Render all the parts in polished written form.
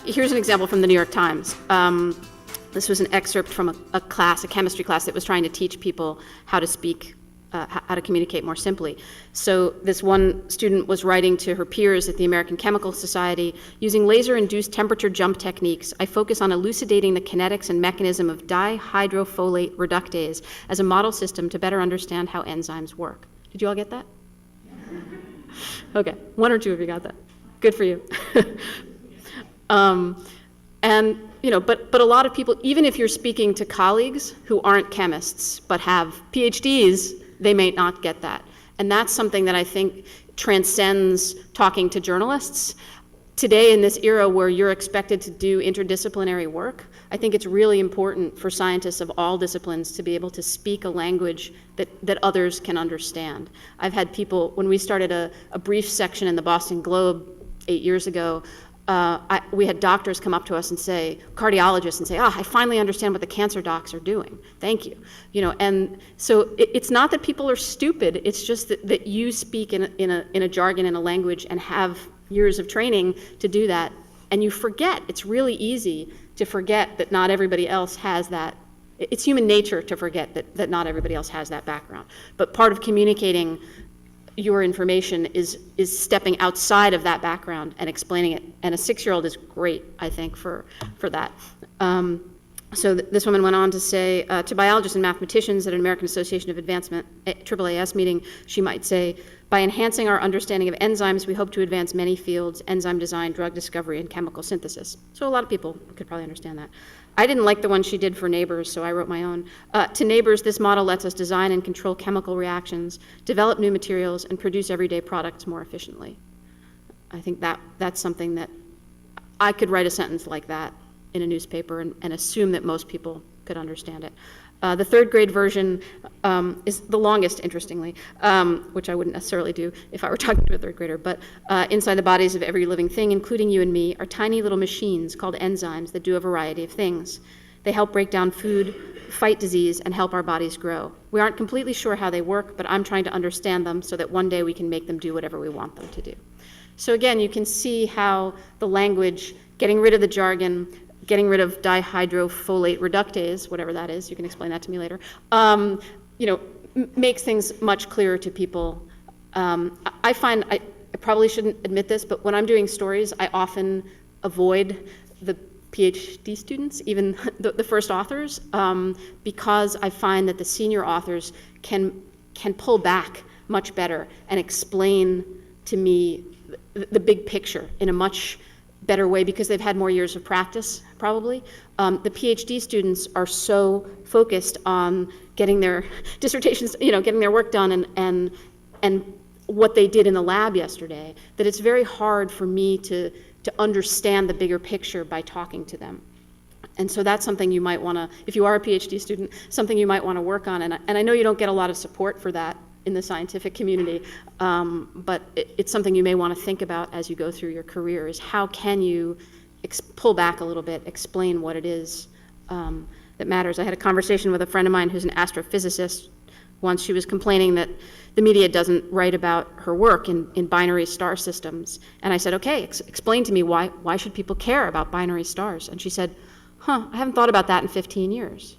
here's an example from the New York Times. This was an excerpt from a chemistry class that was trying to teach people how to speak, how to communicate more simply. So this one student was writing to her peers at the American Chemical Society, using laser-induced temperature jump techniques, I focus on elucidating the kinetics and mechanism of dihydrofolate reductase as a model system to better understand how enzymes work. Did you all get that? Okay, one or two of you got that. Good for you. And but a lot of people, even if you're speaking to colleagues who aren't chemists but have PhDs, they may not get that. And that's something that I think transcends talking to journalists. Today, in this era where you're expected to do interdisciplinary work, I think it's really important for scientists of all disciplines to be able to speak a language that others can understand. I've had people, when we started a brief section in the Boston Globe 8 years ago, we had doctors come up to us and say, cardiologists, and say, I finally understand what the cancer docs are doing. Thank you. And so it's not that people are stupid, it's just that you speak in a jargon, in a language, and have years of training to do that, and you forget. It's really easy to forget that not everybody else has that. It's human nature to forget that not everybody else has that background. But part of communicating your information is stepping outside of that background and explaining it. And a 6-year-old is great, I think, for that. So this woman went on to say, to biologists and mathematicians at an American Association of Advancement AAAS meeting, she might say, by enhancing our understanding of enzymes, we hope to advance many fields, enzyme design, drug discovery, and chemical synthesis. So a lot of people could probably understand that. I didn't like the one she did for neighbors, so I wrote my own. To neighbors, this model lets us design and control chemical reactions, develop new materials, and produce everyday products more efficiently. I think that's something that I could write a sentence like that in a newspaper and assume that most people could understand it. The third grade version is the longest, interestingly, which I wouldn't necessarily do if I were talking to a third grader, but inside the bodies of every living thing, including you and me, are tiny little machines called enzymes that do a variety of things. They help break down food, fight disease, and help our bodies grow. We aren't completely sure how they work, but I'm trying to understand them so that one day we can make them do whatever we want them to do. So again, you can see how the language, getting rid of the jargon, getting rid of dihydrofolate reductase, whatever that is, you can explain that to me later, makes things much clearer to people. I find, I probably shouldn't admit this, but when I'm doing stories, I often avoid the PhD students, even the first authors, because I find that the senior authors can pull back much better and explain to me the big picture in a much better way because they've had more years of practice, probably. The PhD students are so focused on getting their dissertations, getting their work done and what they did in the lab yesterday, that it's very hard for me to understand the bigger picture by talking to them. And so that's something you might want to, if you are a PhD student, something you might want to work on. And I know you don't get a lot of support for that in the scientific community, but it's something you may want to think about as you go through your career, is how can you pull back a little bit, explain what it is that matters. I had a conversation with a friend of mine who's an astrophysicist once. She was complaining that the media doesn't write about her work in binary star systems. And I said, okay, explain to me why should people care about binary stars? And she said, I haven't thought about that in 15 years.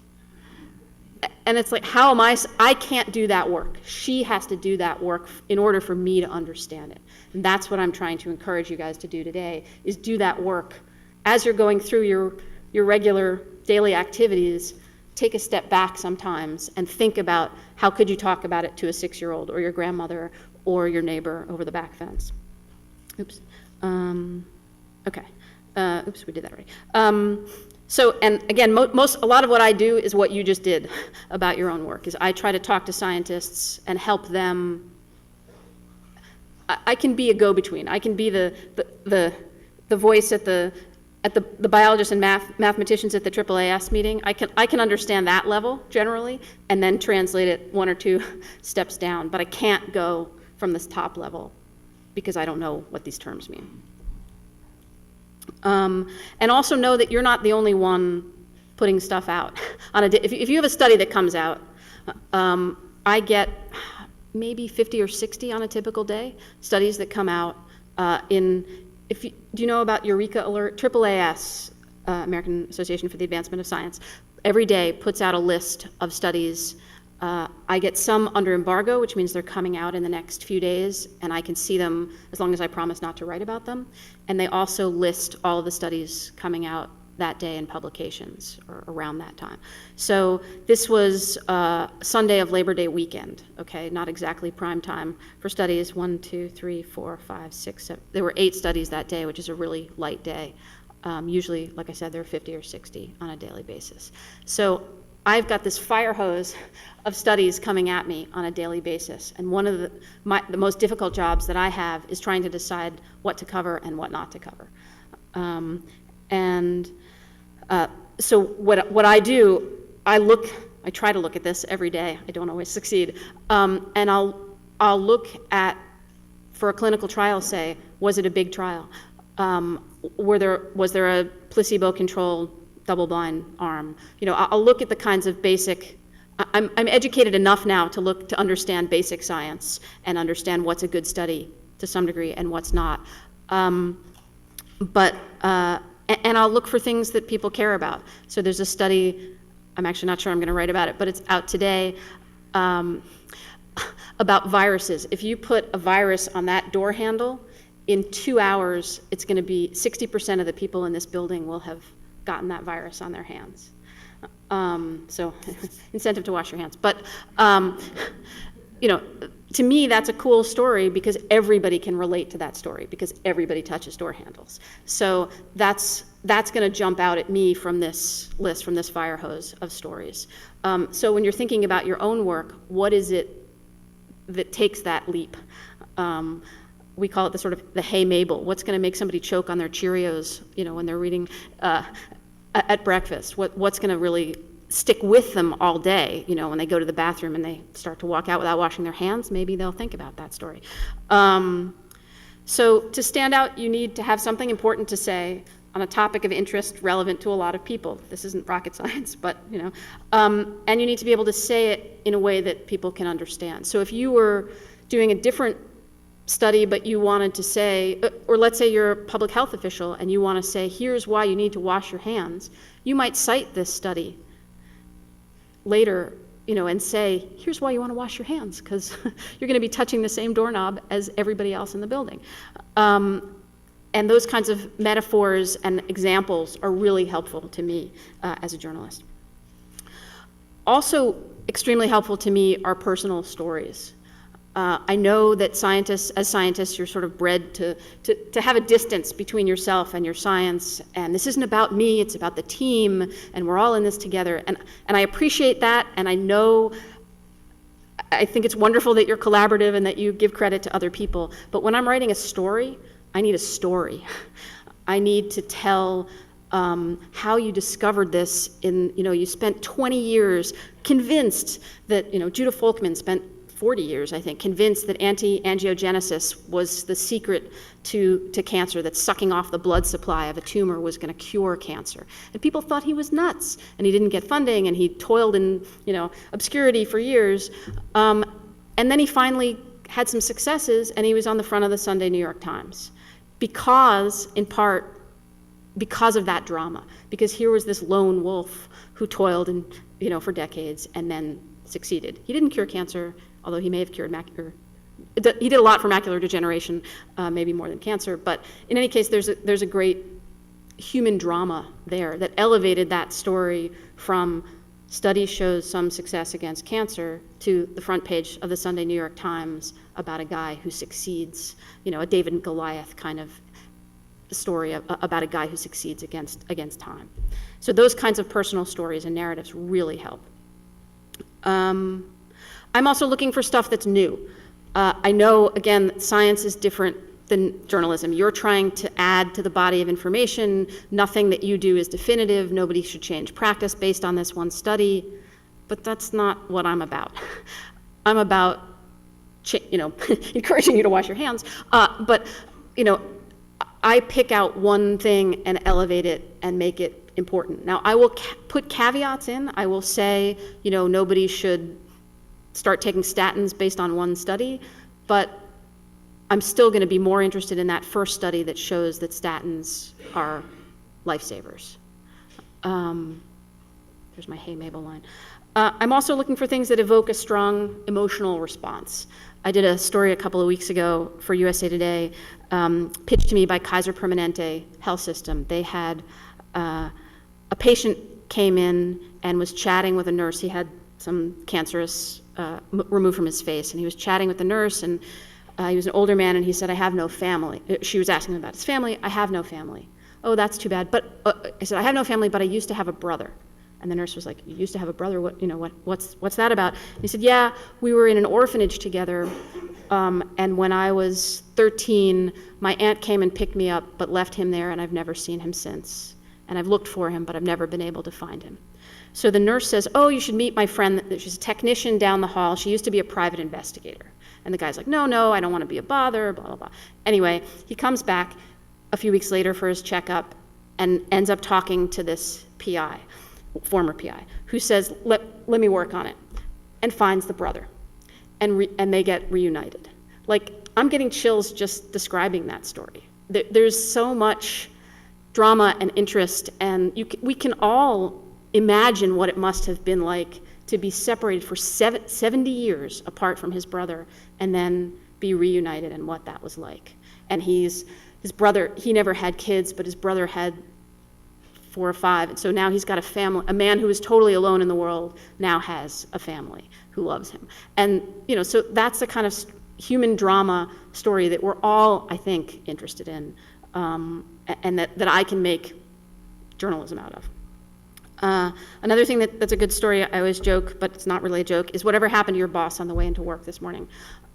And it's like, how am I can't do that work. She has to do that work in order for me to understand it. And that's what I'm trying to encourage you guys to do today, is do that work. As you're going through your regular daily activities, take a step back sometimes and think about how could you talk about it to a 6-year-old or your grandmother or your neighbor over the back fence. Oops. Okay. Oops, we did that already. So, and again, a lot of what I do is what you just did about your own work, is I try to talk to scientists and help them. I can be a go-between. I can be the voice at the biologists and mathematicians at the AAAS meeting. I can understand that level generally and then translate it 1 or 2 steps down, but I can't go from this top level because I don't know what these terms mean. And also know that you're not the only one putting stuff out. If you have a study that comes out, I get maybe 50 or 60 on a typical day, studies that come out in do you know about Eureka Alert? AAAS, American Association for the Advancement of Science, every day puts out a list of studies. I get some under embargo, which means they're coming out in the next few days, and I can see them as long as I promise not to write about them. And they also list all of the studies coming out that day in publications or around that time. So this was Sunday of Labor Day weekend, okay, not exactly prime time for studies. 1, 2, 3, 4, 5, 6, 7. There were 8 studies that day, which is a really light day. Usually, like I said, there are 50 or 60 on a daily basis. So I've got this fire hose of studies coming at me on a daily basis. And one of the most difficult jobs that I have is trying to decide what to cover and what not to cover. So what I do, I try to look at this every day. I don't always succeed. And I'll look at, for a clinical trial, say, was it a big trial? Was there a placebo-controlled double-blind arm? I'll look at the kinds of basic. I'm educated enough now to understand basic science and understand what's a good study to some degree and what's not. And I'll look for things that people care about. So there's a study, I'm actually not sure I'm going to write about it, but it's out today, about viruses. If you put a virus on that door handle, in 2 hours, it's going to be 60% of the people in this building will have gotten that virus on their hands. So incentive to wash your hands. But to me, that's a cool story because everybody can relate to that story because everybody touches door handles. So that's going to jump out at me from this list, from this fire hose of stories. So when you're thinking about your own work, what is it that takes that leap? We call it the Hey Mabel. What's going to make somebody choke on their Cheerios, when they're reading at breakfast? What's going to really stick with them all day, when they go to the bathroom and they start to walk out without washing their hands? Maybe they'll think about that story. So to stand out, you need to have something important to say on a topic of interest relevant to a lot of people. This isn't rocket science, but and you need to be able to say it in a way that people can understand. So if you were doing a different study, but you wanted to say, or let's say you're a public health official and you want to say, here's why you need to wash your hands, you might cite this study later, and say, here's why you want to wash your hands, because you're going to be touching the same doorknob as everybody else in the building. And those kinds of metaphors and examples are really helpful to me as a journalist. Also extremely helpful to me are personal stories. I know that as scientists, you're sort of bred to have a distance between yourself and your science, and this isn't about me, it's about the team, and we're all in this together. And I appreciate that, and I think it's wonderful that you're collaborative and that you give credit to other people. But when I'm writing a story, I need a story. I need to tell how you discovered this you spent 20 years convinced that, Judah Folkman spent 40 years, I think, convinced that anti-angiogenesis was the secret to cancer, that sucking off the blood supply of a tumor was going to cure cancer. And people thought he was nuts, and he didn't get funding, and he toiled in, obscurity for years. And then he finally had some successes, and he was on the front of the Sunday New York Times, in part, because of that drama. Because here was this lone wolf who toiled for decades and then succeeded. He didn't cure cancer, although he may have cured he did a lot for macular degeneration, maybe more than cancer. But in any case, there's a great human drama there that elevated that story from study shows some success against cancer to the front page of the Sunday New York Times about a guy who succeeds, a David and Goliath kind of story about a guy who succeeds against time. So those kinds of personal stories and narratives really help. I'm also looking for stuff that's new. I know, again, that science is different than journalism. You're trying to add to the body of information. Nothing that you do is definitive. Nobody should change practice based on this one study. But that's not what I'm about. I'm about, encouraging you to wash your hands. But I pick out one thing and elevate it and make it important. Now, I will put caveats in. I will say, nobody should start taking statins based on one study, but I'm still going to be more interested in that first study that shows that statins are lifesavers. There's my Hey Mabel line. I'm also looking for things that evoke a strong emotional response. I did a story a couple of weeks ago for USA Today, pitched to me by Kaiser Permanente Health System. They had a patient came in and was chatting with a nurse. He had some cancerous removed from his face, and he was chatting with the nurse, and he was an older man, and he said, I have no family. She was asking him about his family. I have no family. Oh, that's too bad. But I said, I have no family, but I used to have a brother. And the nurse was like, you used to have a brother? What's that about? And he said, yeah, we were in an orphanage together, and when I was 13, my aunt came and picked me up, but left him there, and I've never seen him since. And I've looked for him, but I've never been able to find him. So the nurse says, oh, you should meet my friend. She's a technician down the hall. She used to be a private investigator. And the guy's like, no, I don't want to be a bother, blah, blah, blah. Anyway, he comes back a few weeks later for his checkup and ends up talking to this PI, former PI, who says, let me work on it, and finds the brother. And they get reunited. Like, I'm getting chills just describing that story. There's so much drama and interest, and we can all imagine what it must have been like to be separated for 70 years apart from his brother and then be reunited, and what that was like. And his brother, he never had kids, but his brother had 4 or 5. And so now he's got a family. A man who was totally alone in the world now has a family who loves him. And, so that's the kind of human drama story that we're all, I think, interested in, and that I can make journalism out of. Another thing that's a good story, I always joke, but it's not really a joke, is whatever happened to your boss on the way into work this morning.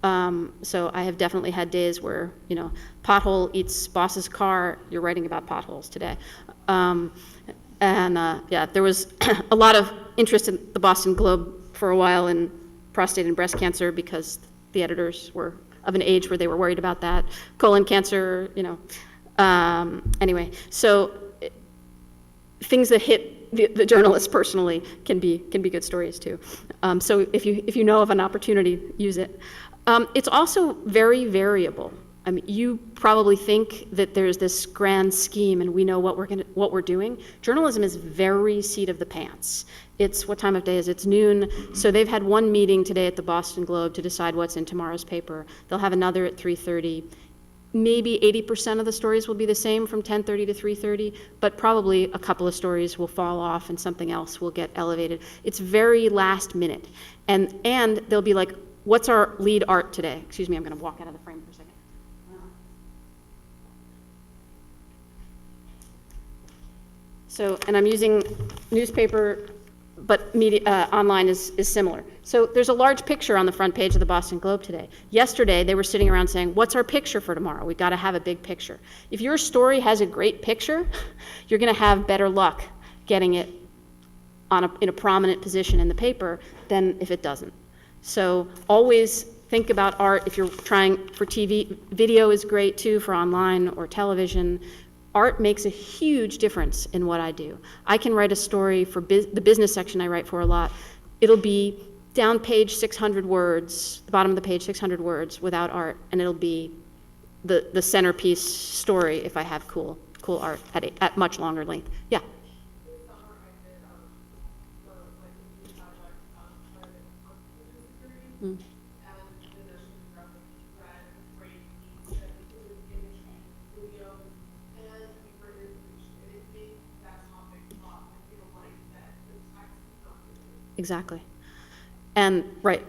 So I have definitely had days where, pothole eats boss's car, you're writing about potholes today. There was a lot of interest in the Boston Globe for a while in prostate and breast cancer because the editors were of an age where they were worried about that. Colon cancer, anyway, so things that hit the journalist personally can be good stories too. So if you know of an opportunity, use it. It's also very variable. I mean, you probably think that there's this grand scheme and we know what we're doing. Journalism is very seat of the pants. It's, what time of day is it? It's noon. So they've had one meeting today at the Boston Globe to decide what's in tomorrow's paper. They'll have another at 3:30. Maybe 80% of the stories will be the same from 10:30 to 3:30, but probably a couple of stories will fall off and something else will get elevated. It's very last minute. And they'll be like, what's our lead art today? Excuse me, I'm going to walk out of the frame for a second. So, and I'm using newspaper, but media, online is similar. So there's a large picture on the front page of the Boston Globe today. Yesterday, they were sitting around saying, what's our picture for tomorrow? We've got to have a big picture. If your story has a great picture, you're going to have better luck getting it in a prominent position in the paper than if it doesn't. So always think about art. If you're trying for TV, video is great too for online or television. Art makes a huge difference in what I do. I can write a story for the business section I write for a lot. It'll be down page 600 words, the bottom of the page 600 words without art, and it'll be the centerpiece story if I have cool art at much longer length. Yeah. Mm. Exactly. And right.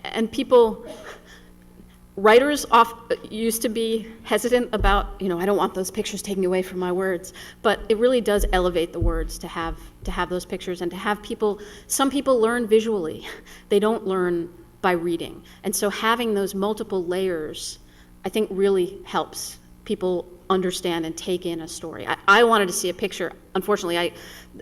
And writers used to be hesitant about, I don't want those pictures taken away from my words, but it really does elevate the words to have those pictures and to have some people learn visually. They don't learn by reading. And so having those multiple layers, I think really helps people understand and take in a story. I wanted to see a picture. Unfortunately,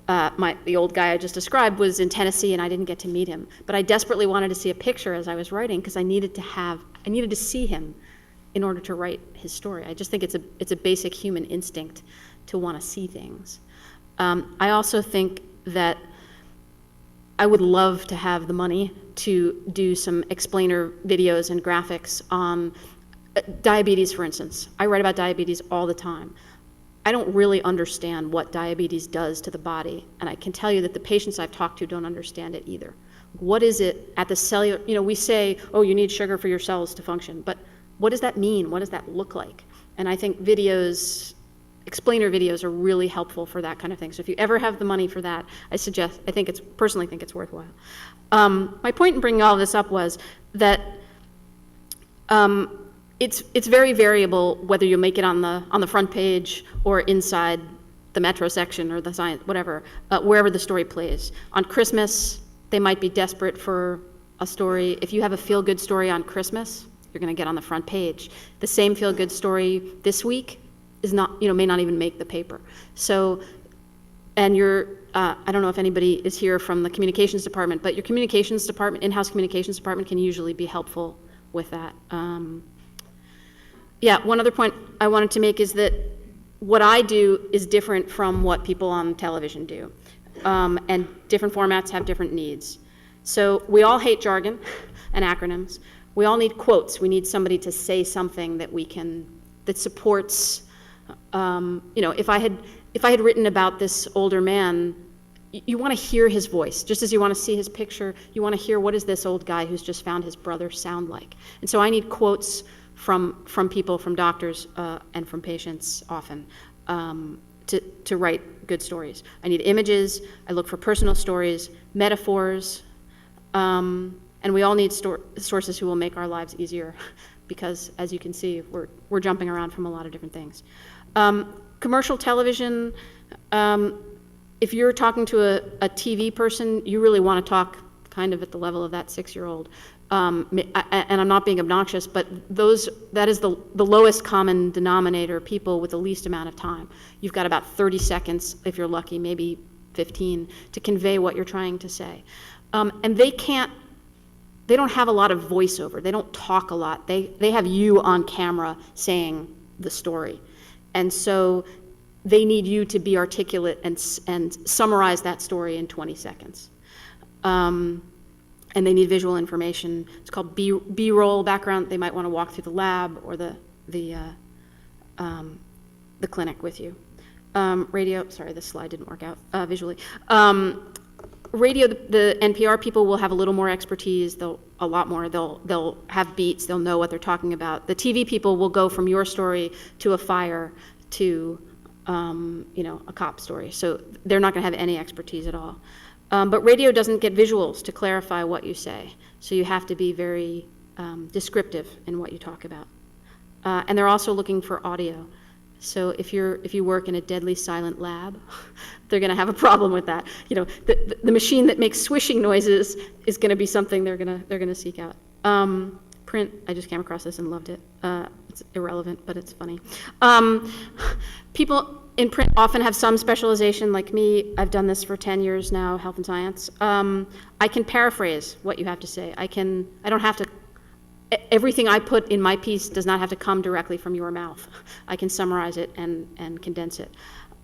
the old guy I just described was in Tennessee and I didn't get to meet him. But I desperately wanted to see a picture as I was writing because I needed to see him in order to write his story. I just think it's a basic human instinct to want to see things. I also think that I would love to have the money to do some explainer videos and graphics on Diabetes, for instance. I write about diabetes all the time. I don't really understand what diabetes does to the body, and I can tell you that the patients I've talked to don't understand it either. What is it at the cellular, we say, oh, you need sugar for your cells to function, but what does that mean? What does that look like? And I think videos, explainer videos are really helpful for that kind of thing. So if you ever have the money for that, personally think it's worthwhile. My point in bringing all of this up was that it's very variable whether you make it on the front page or inside the Metro section or the science, whatever, wherever the story plays. On Christmas, they might be desperate for a story. If you have a feel-good story on Christmas, you're going to get on the front page. The same feel-good story this week is not, may not even make the paper. So, and I don't know if anybody is here from the communications department, but your communications department, in-house communications department, can usually be helpful with that. One other point I wanted to make is that what I do is different from what people on television do. And different formats have different needs. So we all hate jargon and acronyms. We all need quotes. We need somebody to say something that supports, if I had written about this older man, you want to hear his voice. Just as you want to see his picture, you want to hear what does this old guy who's just found his brother sound like. And so I need quotes from people, from doctors, and from patients often, to write good stories. I need images. I look for personal stories, metaphors, and we all need sources who will make our lives easier, because as you can see, we're jumping around from a lot of different things. Commercial television, if you're talking to a TV person, you really want to talk kind of at the level of that 6-year-old. And I'm not being obnoxious, but that is the lowest common denominator, people with the least amount of time. You've got about 30 seconds, if you're lucky, maybe 15, to convey what you're trying to say. And they don't have a lot of voiceover. They don't talk a lot. They have you on camera saying the story. And so they need you to be articulate and summarize that story in 20 seconds. And they need visual information. It's called B-roll background. They might want to walk through the lab or the clinic with you. Radio, sorry, this slide didn't work out visually. Radio, the NPR people will have a little more expertise. They'll have beats. They'll know what they're talking about. The TV people will go from your story to a fire to a cop story. So they're not going to have any expertise at all. But radio doesn't get visuals to clarify what you say. So you have to be very descriptive in what you talk about. And they're also looking for audio. So if you work in a deadly silent lab, they're going to have a problem with that. The machine that makes swishing noises is going to be something they're going to seek out. Print, I just came across this and loved it. It's irrelevant, but it's funny. People in print often have some specialization, like me. I've done this for 10 years now, health and science. I can paraphrase what you have to say. I don't have to. Everything I put in my piece does not have to come directly from your mouth. I can summarize it and condense it.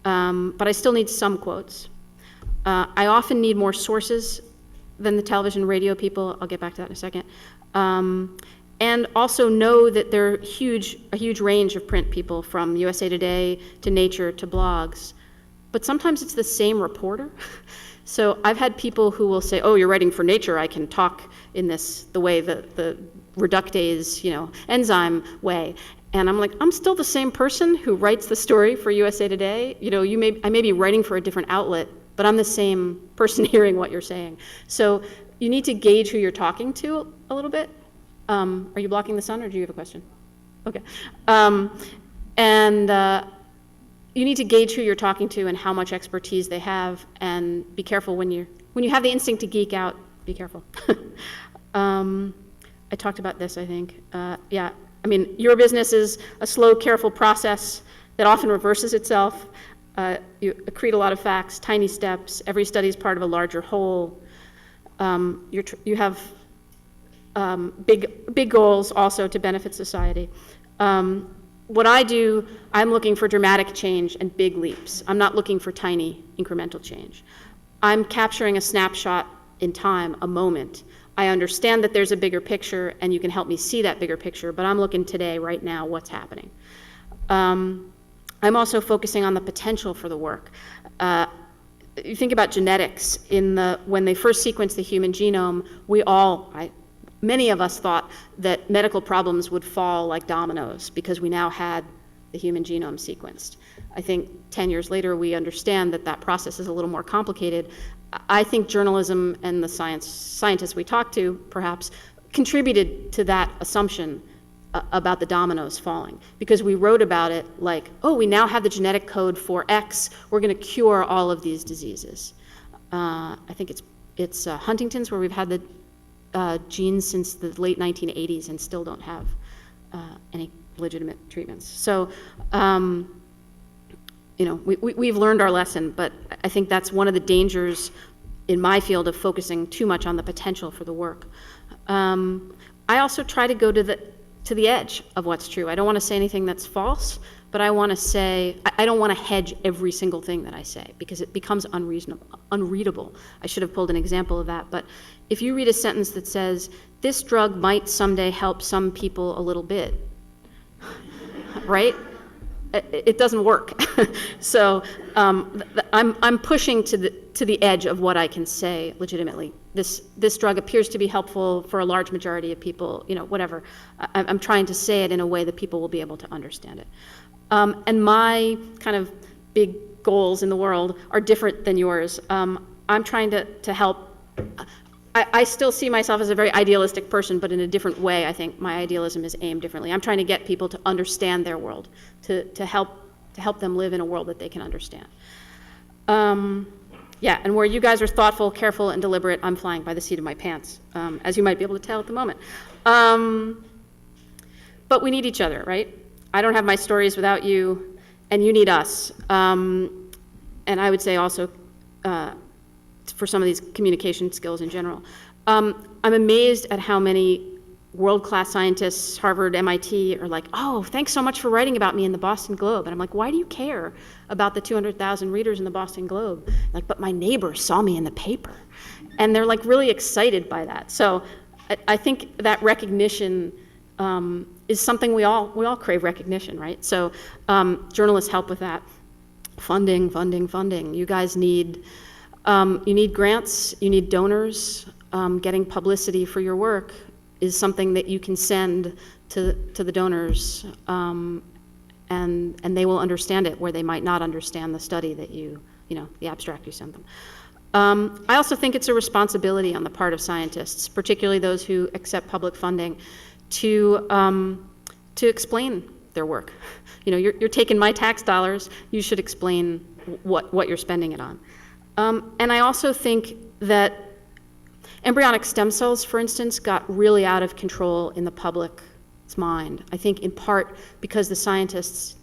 But I still need some quotes. I often need more sources than the television radio people. I'll get back to that in a second. And also know that there are a huge range of print people, from USA Today to Nature to blogs. But sometimes it's the same reporter. So I've had people who will say, oh, you're writing for Nature, I can talk in the way the reductase, enzyme way. And I'm like, I'm still the same person who writes the story for USA Today. I may be writing for a different outlet, but I'm the same person hearing what you're saying. So you need to gauge who you're talking to a little bit. Are you blocking the sun, or do you have a question? Okay. You need to gauge who you're talking to and how much expertise they have, and be careful when you have the instinct to geek out, be careful. I talked about this, I think. Your business is a slow, careful process that often reverses itself. You accrete a lot of facts, tiny steps. Every study is part of a larger whole. You have big goals also to benefit society. What I do, I'm looking for dramatic change and big leaps. I'm not looking for tiny incremental change. I'm capturing a snapshot in time, a moment. I understand that there's a bigger picture and you can help me see that bigger picture, but I'm looking today, right now, what's happening. I'm also focusing on the potential for the work. You think about genetics. When they first sequenced the human genome, many of us thought that medical problems would fall like dominoes because we now had the human genome sequenced. I think 10 years later, we understand that that process is a little more complicated. I think journalism and the scientists we talked to, perhaps, contributed to that assumption about the dominoes falling, because we wrote about it like, oh, we now have the genetic code for X, we're going to cure all of these diseases. I think it's Huntington's, where we've had the genes since the late 1980s and still don't have any legitimate treatments. So, we've learned our lesson, but I think that's one of the dangers in my field of focusing too much on the potential for the work. I also try to go to the edge of what's true. I don't want to say anything that's false, but I want to say, I don't want to hedge every single thing that I say, because it becomes unreadable. I should have pulled an example of that, but if you read a sentence that says, this drug might someday help some people a little bit, right? It doesn't work. So I'm pushing to the edge of what I can say legitimately. This drug appears to be helpful for a large majority of people, whatever. I'm trying to say it in a way that people will be able to understand it. And my kind of big goals in the world are different than yours. I'm trying to help. I still see myself as a very idealistic person, but in a different way. I think my idealism is aimed differently. I'm trying to get people to understand their world, to help them live in a world that they can understand. And where you guys are thoughtful, careful, and deliberate, I'm flying by the seat of my pants, as you might be able to tell at the moment. But we need each other, right? I don't have my stories without you, and you need us. And I would say also, for some of these communication skills in general. I'm amazed at how many world-class scientists, Harvard, MIT, are like, oh, thanks so much for writing about me in the Boston Globe. And I'm like, why do you care about the 200,000 readers in the Boston Globe? Like, but my neighbor saw me in the paper. And they're like really excited by that. So I think that recognition is something we all crave recognition, right? So journalists help with that. Funding. You guys need you need grants, you need donors. Getting publicity for your work is something that you can send to the donors, and they will understand it where they might not understand the study that the abstract you sent them. I also think it's a responsibility on the part of scientists, particularly those who accept public funding, to explain their work. You're taking my tax dollars, you should explain what you're spending it on. And I also think that embryonic stem cells, for instance, got really out of control in the public's mind. I think in part because the scientists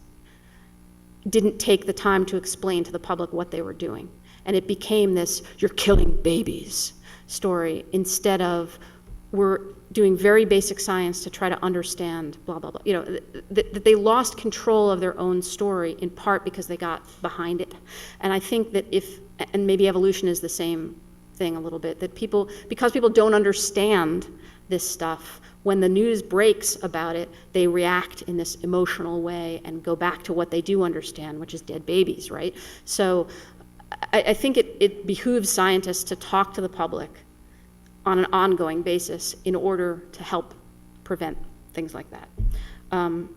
didn't take the time to explain to the public what they were doing. And it became this, you're killing babies story, instead of we're doing very basic science to try to understand blah, blah, blah. That they lost control of their own story in part because they got behind it. And I think that and maybe evolution is the same thing a little bit, that because people don't understand this stuff, when the news breaks about it, they react in this emotional way and go back to what they do understand, which is dead babies, right? So I think it behooves scientists to talk to the public on an ongoing basis in order to help prevent things like that.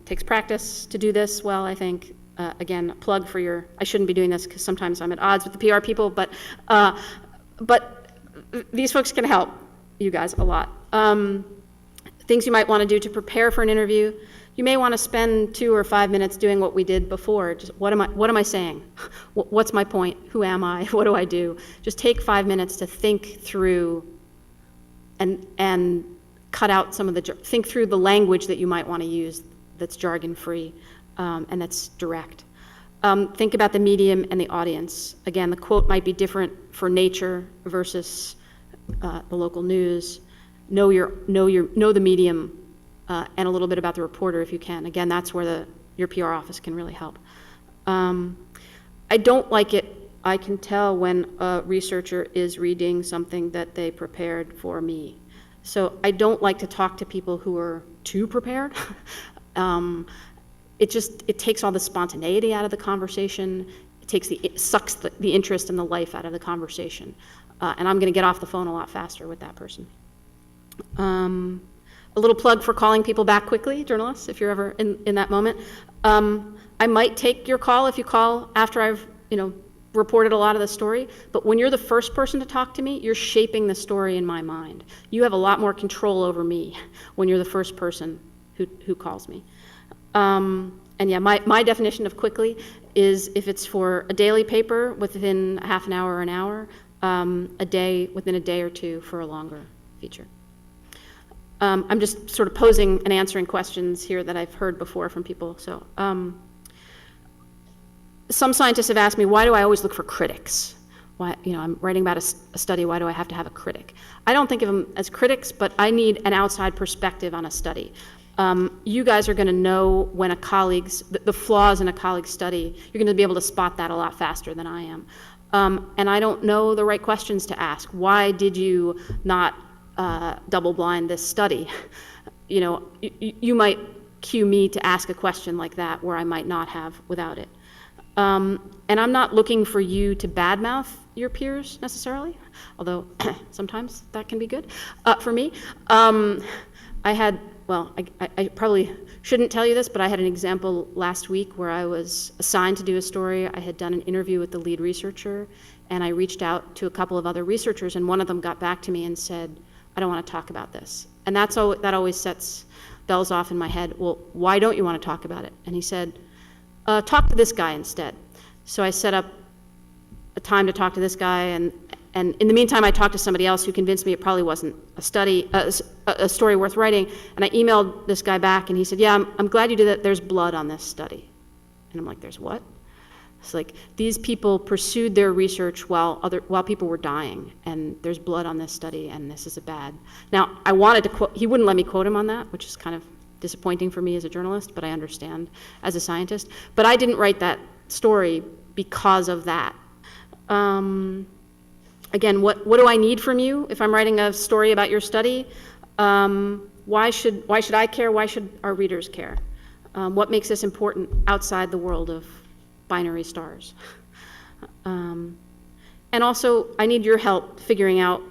Takes practice to do this well, I think. Again, a plug for I shouldn't be doing this because sometimes I'm at odds with the PR people, but these folks can help you guys a lot. Things you might want to do to prepare for an interview. You may want to spend 2 or 5 minutes doing what we did before. Just what am I saying? What's my point? Who am I? What do I do? Just take 5 minutes to think through and cut out think through the language that you might want to use that's jargon-free and that's direct. Think about the medium and the audience. Again, the quote might be different for Nature versus the local news. Know the medium and a little bit about the reporter if you can. Again, that's where your PR office can really help. I don't like it. I can tell when a researcher is reading something that they prepared for me. So I don't like to talk to people who are too prepared. It takes all the spontaneity out of the conversation. It sucks the interest and the life out of the conversation. And I'm going to get off the phone a lot faster with that person. A little plug for calling people back quickly, journalists, if you're ever in that moment. I might take your call if you call after I've reported a lot of the story, but when you're the first person to talk to me, you're shaping the story in my mind. You have a lot more control over me when you're the first person who calls me. And yeah, my definition of quickly is if it's for a daily paper within a half an hour or an hour, within a day or two for a longer feature. I'm just sort of posing and answering questions here that I've heard before from people. So some scientists have asked me, why do I always look for critics? Why, I'm writing about a study, why do I have to have a critic? I don't think of them as critics, but I need an outside perspective on a study. You guys are going to know when the flaws in a colleague's study. You're going to be able to spot that a lot faster than I am. And I don't know the right questions to ask. Why did you not double blind this study? You might cue me to ask a question like that where I might not have without it. And I'm not looking for you to badmouth your peers necessarily, although sometimes that can be good for me. I probably shouldn't tell you this, but I had an example last week where I was assigned to do a story. I had done an interview with the lead researcher, and I reached out to a couple of other researchers, and one of them got back to me and said, I don't want to talk about this. And that always sets bells off in my head. Well, why don't you want to talk about it? And he said, talk to this guy instead. So I set up a time to talk to this guy, and in the meantime, I talked to somebody else who convinced me it probably wasn't a story worth writing, and I emailed this guy back, and he said, yeah, I'm glad you did that. There's blood on this study. And I'm like, there's what? It's like, these people pursued their research while people were dying, and there's blood on this study, and this is a bad. Now, I wanted to quote, he wouldn't let me quote him on that, which is kind of disappointing for me as a journalist, but I understand as a scientist. But I didn't write that story because of that. Again, what do I need from you if I'm writing a story about your study? Why should I care? Why should our readers care? What makes this important outside the world of binary stars? And also, I need your help figuring out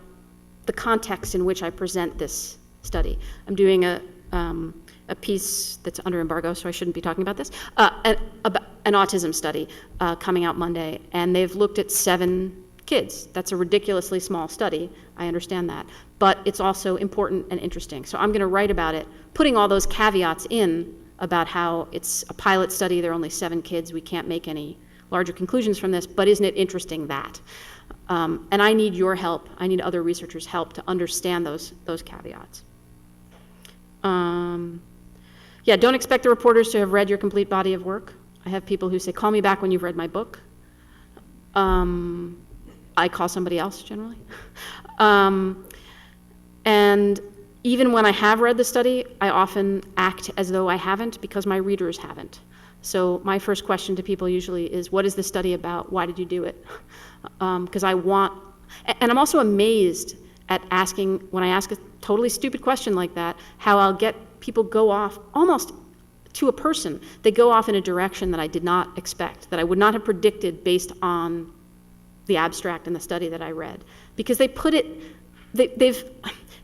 the context in which I present this study. I'm doing a piece that's under embargo, so I shouldn't be talking about this, an autism study coming out Monday, and they've looked at 7 kids. That's a ridiculously small study, I understand that, but it's also important and interesting. So I'm going to write about it, putting all those caveats in about how it's a pilot study, there are only 7 kids, we can't make any larger conclusions from this, but isn't it interesting that? And I need your help, I need other researchers' help to understand those caveats. Yeah, don't expect the reporters to have read your complete body of work. I have people who say, call me back when you've read my book. I call somebody else generally. And even when I have read the study, I often act as though I haven't because my readers haven't. So my first question to people usually is, what is this study about? Why did you do it? Because and I'm also amazed at when I ask a totally stupid question like that, how I'll get people go off almost to a person. They go off in a direction that I did not expect, that I would not have predicted based on the abstract and the study that I read, because they've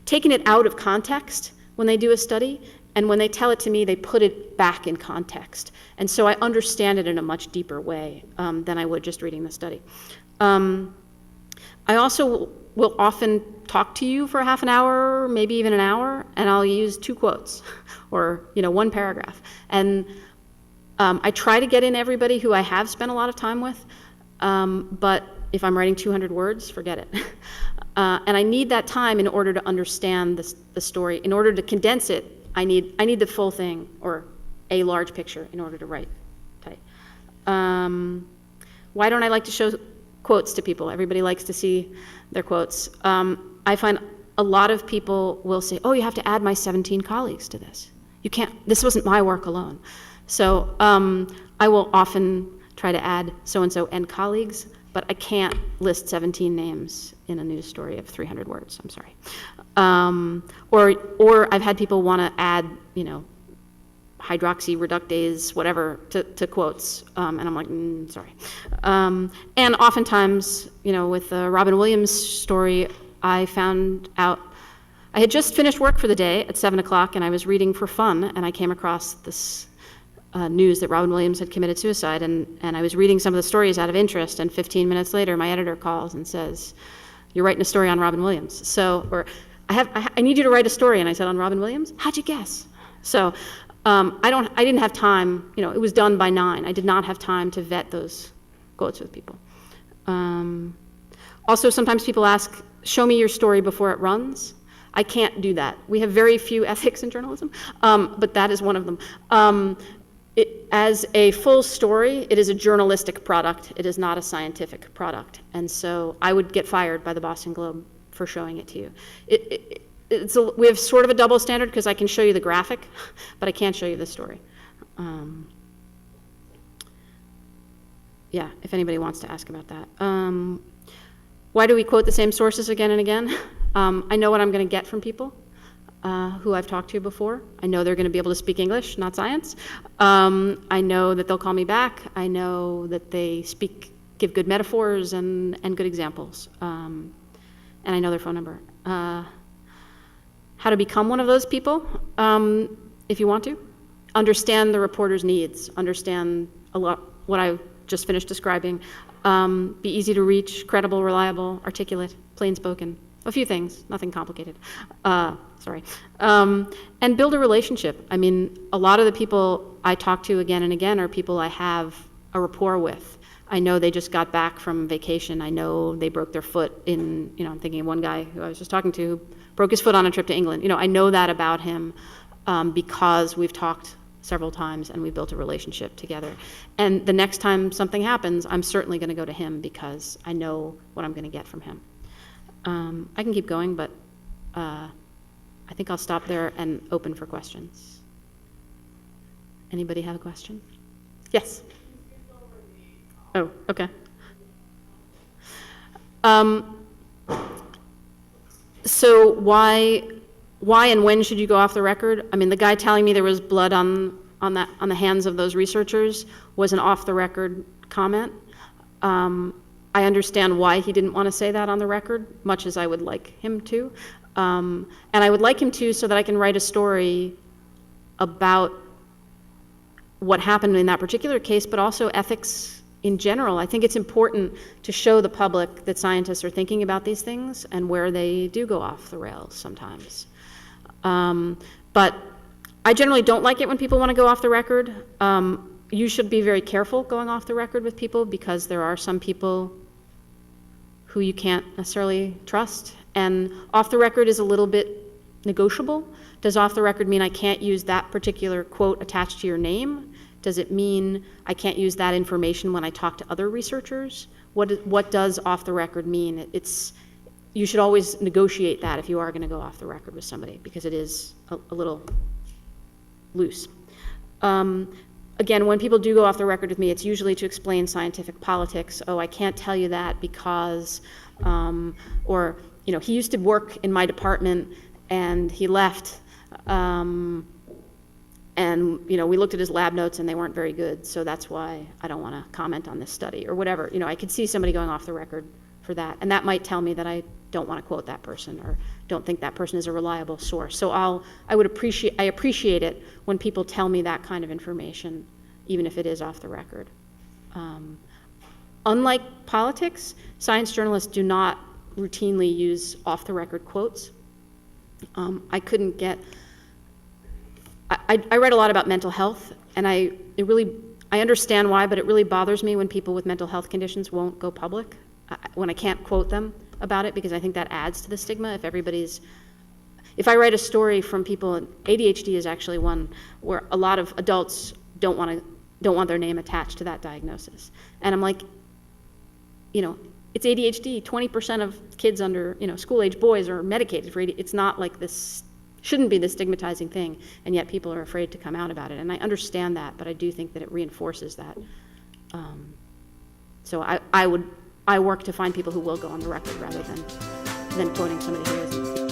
taken it out of context when they do a study, and when they tell it to me, they put it back in context. And so I understand it in a much deeper way than I would just reading the study. I also will often talk to you for half an hour, maybe even an hour, and I'll use 2 quotes or 1 paragraph. And I try to get in everybody who I have spent a lot of time with, but if I'm writing 200 words, forget it. And I need that time in order to understand the story. In order to condense it, I need the full thing, or a large picture, in order to write tight. Why don't I like to show quotes to people? Everybody likes to see their quotes. I find a lot of people will say, oh, you have to add my 17 colleagues to this. You can't, this wasn't my work alone. So I will often try to add so-and-so and colleagues, but I can't list 17 names in a news story of 300 words, I'm sorry. Or I've had people want to add, hydroxy reductase, whatever, to quotes, and I'm like, sorry. And oftentimes, with the Robin Williams story, I found out, I had just finished work for the day at 7 o'clock, and I was reading for fun, and I came across this news that Robin Williams had committed suicide, and I was reading some of the stories out of interest, and 15 minutes later, my editor calls and says, "You're writing a story on Robin Williams." So, I need you to write a story, and I said, "On Robin Williams? How'd you guess?" So, I didn't have time, it was done by 9. I did not have time to vet those quotes with people. Also, sometimes people ask, show me your story before it runs. I can't do that. We have very few ethics in journalism, but that is one of them. As a full story, it is a journalistic product. It is not a scientific product. And so I would get fired by the Boston Globe for showing it to you. We have sort of a double standard because I can show you the graphic, but I can't show you the story. Yeah, if anybody wants to ask about that. Why do we quote the same sources again and again? I know what I'm going to get from people who I've talked to before. I know they're going to be able to speak English, not science. I know that they'll call me back. I know that they give good metaphors and good examples. And I know their phone number. How to become one of those people, if you want to. Understand the reporter's needs. Understand a lot what I just finished describing. Be easy to reach, credible, reliable, articulate, plain spoken. A few things, nothing complicated. Sorry. And build a relationship. I mean, a lot of the people I talk to again and again are people I have a rapport with. I know they just got back from vacation. I know they broke their foot in, I'm thinking of one guy who I was just talking to who broke his foot on a trip to England. I know that about him because we've talked several times and we built a relationship together. And the next time something happens, I'm certainly going to go to him because I know what I'm going to get from him. I can keep going, but I think I'll stop there and open for questions. Anybody have a question? Yes? Oh, okay. So why and when should you go off the record? I mean, the guy telling me there was blood on the hands of those researchers was an off the record comment. I understand why he didn't want to say that on the record, much as I would like him to. And I would like him to so that I can write a story about what happened in that particular case, but also ethics in general. I think it's important to show the public that scientists are thinking about these things and where they do go off the rails sometimes. But I generally don't like it when people want to go off the record. You should be very careful going off the record with people because there are some people who you can't necessarily trust. And off the record is a little bit negotiable. Does off the record mean I can't use that particular quote attached to your name? Does it mean I can't use that information when I talk to other researchers? What does off the record mean? You should always negotiate that if you are going to go off the record with somebody because it is a little loose. Again, when people do go off the record with me, it's usually to explain scientific politics. Oh, I can't tell you that because, or, he used to work in my department and he left, and, we looked at his lab notes and they weren't very good, so that's why I don't want to comment on this study or whatever. I could see somebody going off the record for that, and that might tell me that I don't want to quote that person or don't think that person is a reliable source. So I appreciate it when people tell me that kind of information, even if it is off the record. Unlike politics, science journalists do not routinely use off the record quotes. I write a lot about mental health, and I understand why, but it really bothers me when people with mental health conditions won't go public, when I can't quote them about it, because I think that adds to the stigma. If I write a story from people, ADHD is actually one where a lot of adults don't want their name attached to that diagnosis. And I'm like, it's ADHD. 20% of kids under, school-age boys are medicated for ADHD. It's not like this, shouldn't be this stigmatizing thing, and yet people are afraid to come out about it. And I understand that, but I do think that it reinforces that. So I would I work to find people who will go on the record rather than quoting somebody who isn't.